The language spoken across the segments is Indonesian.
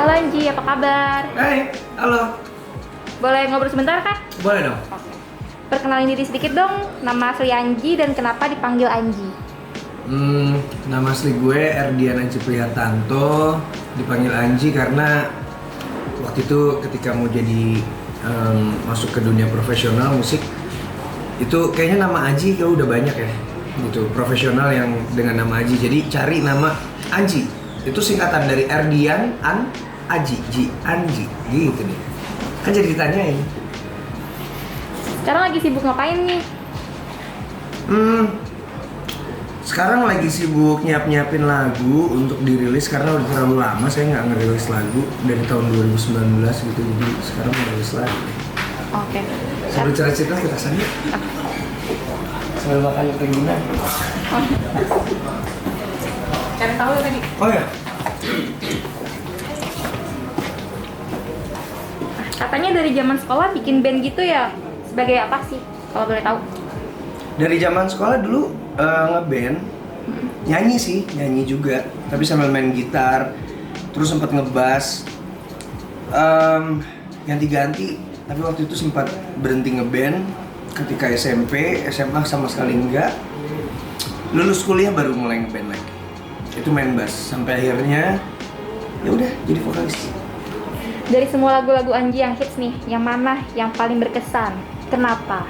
Halo Anji, apa kabar? Hai, halo. Boleh ngobrol sebentar kah? Boleh dong. Oke. Perkenalin diri sedikit dong, nama asli Anji dan kenapa dipanggil Anji? Nama asli gue Erdian Anji Prihartanto. Dipanggil Anji karena waktu itu ketika mau jadi masuk ke dunia profesional musik, itu kayaknya nama Anji udah banyak ya, gitu. Profesional yang dengan nama Anji. Jadi cari nama Anji. Itu singkatan dari Erdian Aji, Anji, gitu nih. Kan jadi ditanyain. Sekarang lagi sibuk ngapain nih? Sekarang lagi sibuk nyiapin lagu untuk dirilis karena udah terlalu lama saya nggak ngerilis lagu dari tahun 2019 gitu, jadi sekarang mau rilis lagi. Oke. Sambil cerita kita sana. Sambil makan keringinan. Cari tahu ya tadi. Oh ya. Katanya dari zaman sekolah bikin band gitu ya? Sebagai apa sih? Kalau boleh tahu. Dari zaman sekolah dulu ngeband, nyanyi juga, tapi sambil main gitar, terus sempat ngebass, ganti-ganti. Tapi waktu itu sempat berhenti ngeband ketika SMP, SMA sama sekali enggak. Lulus kuliah baru mulai ngeband lagi. Itu main bass sampai akhirnya ya udah jadi vokalis. Dari semua lagu-lagu Anji yang hits nih, yang mana yang paling berkesan? Kenapa?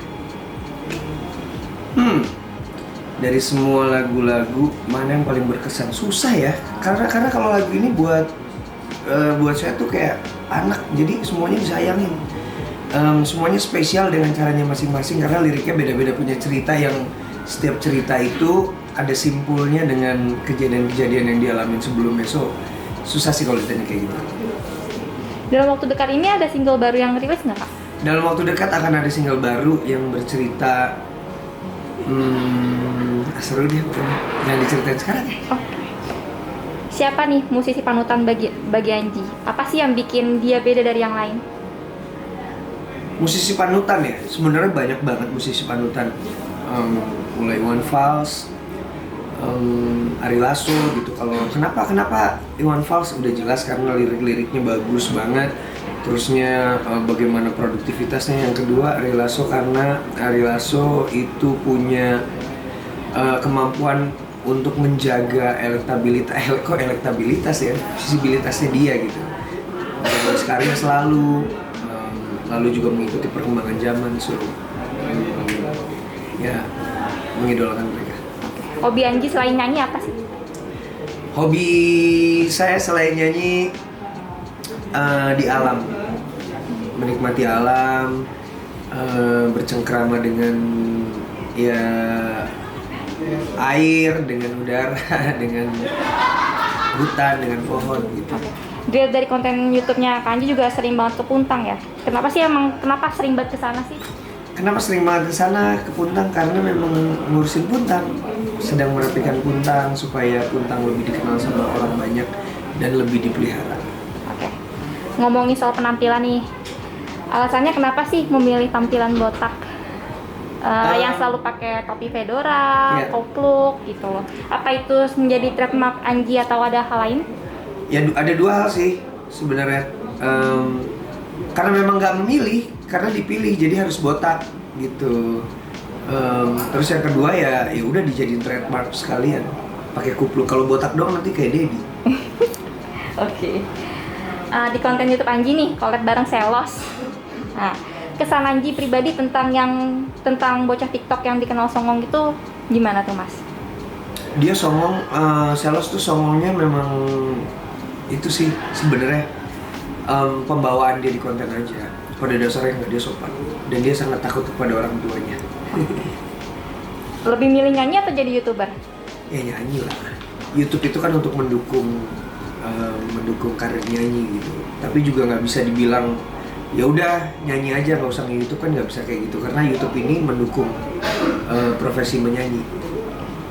Dari semua lagu-lagu mana yang paling berkesan? Susah ya, karena kalau lagu ini buat saya tuh kayak anak, jadi semuanya disayangin. Semuanya spesial dengan caranya masing-masing karena liriknya beda-beda, punya cerita yang setiap cerita itu ada simpulnya dengan kejadian-kejadian yang dialamin sebelumnya. So susah sih kalau ditanya kayak gitu. Dalam waktu dekat ini ada single baru yang rilis nggak kak? Dalam waktu dekat akan ada single baru yang bercerita seru deh pokoknya. Yang diceritain sekarang ya. Oh. Siapa nih musisi panutan bagi Anji? Apa sih yang bikin dia beda dari yang lain? Musisi panutan ya, sebenarnya banyak banget musisi panutan. Mulai Iwan Fals, Ari Lasso gitu. Kalau kenapa Iwan Fals udah jelas karena lirik-liriknya bagus banget. Terusnya bagaimana produktivitasnya. Yang kedua Ari Lasso karena Ari Lasso itu punya kemampuan untuk menjaga elektabilitas ya, visibilitasnya dia gitu. Terus karya selalu lalu juga mengikuti perkembangan zaman, so ya mengidolakan mereka. Hobi Anji selain nyanyi apa sih? Hobi saya selain nyanyi di alam, menikmati alam, bercengkrama dengan ya air, dengan udara, dengan hutan, dengan pohon gitu. Dilihat dari konten YouTube-nya Kak Anji juga sering banget ke Puntang ya. Kenapa sering banget ke sana sih? Kenapa sering banget ke sana, ke Puntang? Karena memang ngurusin Puntang, sedang merapikan Puntang supaya Puntang lebih dikenal sama orang banyak dan lebih dipelihara. Oke. Ngomongin soal penampilan nih, alasannya kenapa sih memilih tampilan botak? Yang selalu pakai topi fedora, kopluk gitu loh. Apa itu menjadi trademark Anji atau ada hal lain? Ya ada dua hal sih sebenarnya. Karena memang nggak memilih, karena dipilih jadi harus botak gitu. Terus yang kedua ya udah dijadiin trademark sekalian, pakai kupluk. Kalau botak doang nanti kayak Dedi. Oke. Di konten YouTube Anji nih, collab bareng Selos. Nah, kesan Anji pribadi tentang bocah TikTok yang dikenal songong itu gimana tuh Mas? Dia songong, Selos tuh songongnya memang itu sih sebenarnya pembawaan dia di konten aja. Pada dasarnya nggak, dia sopan dan dia sangat takut kepada orang tuanya. Lebih milih nyanyi atau jadi YouTuber? Ya nyanyi lah. YouTube itu kan untuk mendukung karir nyanyi gitu. Tapi juga nggak bisa dibilang ya udah nyanyi aja nggak usah nge-YouTube, kan nggak bisa kayak gitu karena YouTube ini mendukung profesi menyanyi.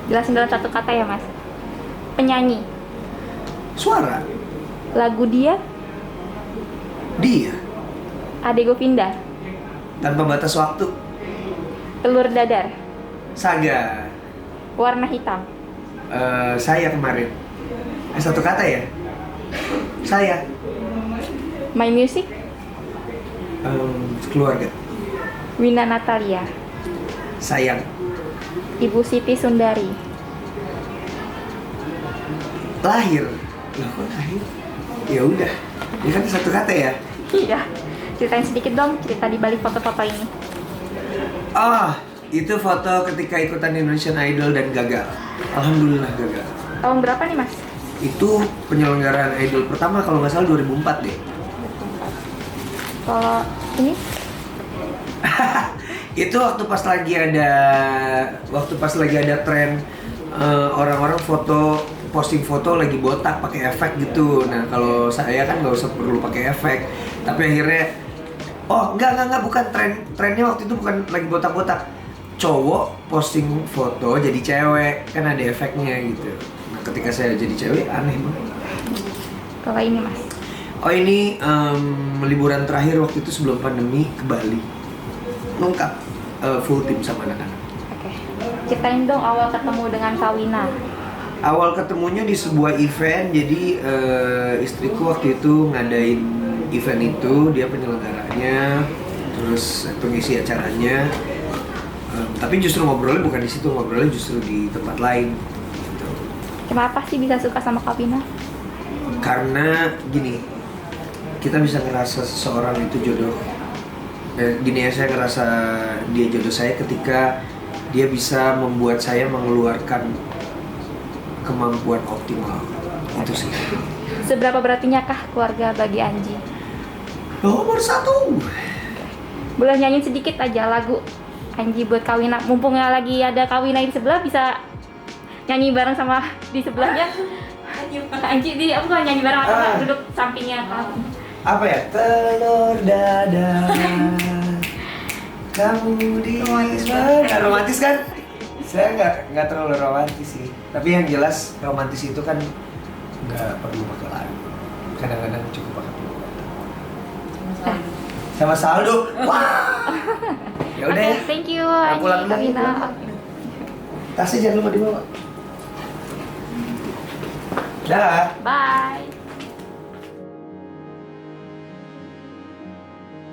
Jelasin dalam satu kata ya Mas. Penyanyi. Suara. Lagu dia. Ade Govinda. Tanpa batas waktu. Telur dadar. Saga. Warna hitam. Saya kemarin. Satu kata ya. Saya. My Music, Keluarga. Wina Natalia, Sayang. Ibu Siti Sundari. Lahir. Loh, kok lahir? Ya udah. Ini kan satu kata ya. Iya. Ceritain sedikit dong cerita di balik foto-foto ini. Itu foto ketika ikutan Indonesian Idol dan gagal. Alhamdulillah gagal. Tahun berapa nih Mas? Itu penyelenggaraan Idol pertama kalau nggak salah 2004 deh. Kalau ini? Itu waktu pas lagi ada tren orang-orang posting foto lagi botak pakai efek gitu. Nah kalau saya kan nggak usah perlu pakai efek, tapi akhirnya enggak bukan trennya waktu itu bukan lagi botak-botak, cowok posting foto jadi cewek kan ada efeknya gitu. Nah ketika saya jadi cewek aneh banget. Kalau ini Mas? Ini liburan terakhir waktu itu sebelum pandemi ke Bali, lengkap full tim sama anak-anak. Oke. Ceritain dong awal ketemu dengan Kak Wina. Awal ketemunya di sebuah event, jadi istriku waktu itu ngadain event itu, dia penyelenggaranya, terus pengisi acaranya. Tapi justru ngobrolnya bukan di situ, ngobrolnya justru di tempat lain. Gitu. Kenapa sih bisa suka sama Kak Wina? Karena gini, kita bisa ngerasa seseorang itu jodoh. Gini ya, saya ngerasa dia jodoh saya ketika dia bisa membuat saya mengeluarkan kemampuan optimal. Itu sih. Seberapa berartinya kah keluarga bagi Anji? Nomor 1. Boleh nyanyiin sedikit aja lagu Anji buat Kak Wina. Mumpung lagi ada Kak Wina di sebelah, bisa nyanyi bareng sama di sebelahnya. Anji di aku nyanyi bareng atau duduk sampingnya Kak? Apa ya? Telur dadar kamu di mana? Romantis kan? Saya nggak terlalu romantis sih. Tapi yang jelas romantis itu kan nggak perlu pakai lagu. Kadang-kadang cukup pakai peluk. Sama saldo. Wah. Ya udah ya. Thank you Aku pulang Anji, Kak dulu, Wina. Tasnya jangan lupa dibawa. Dah. Bye.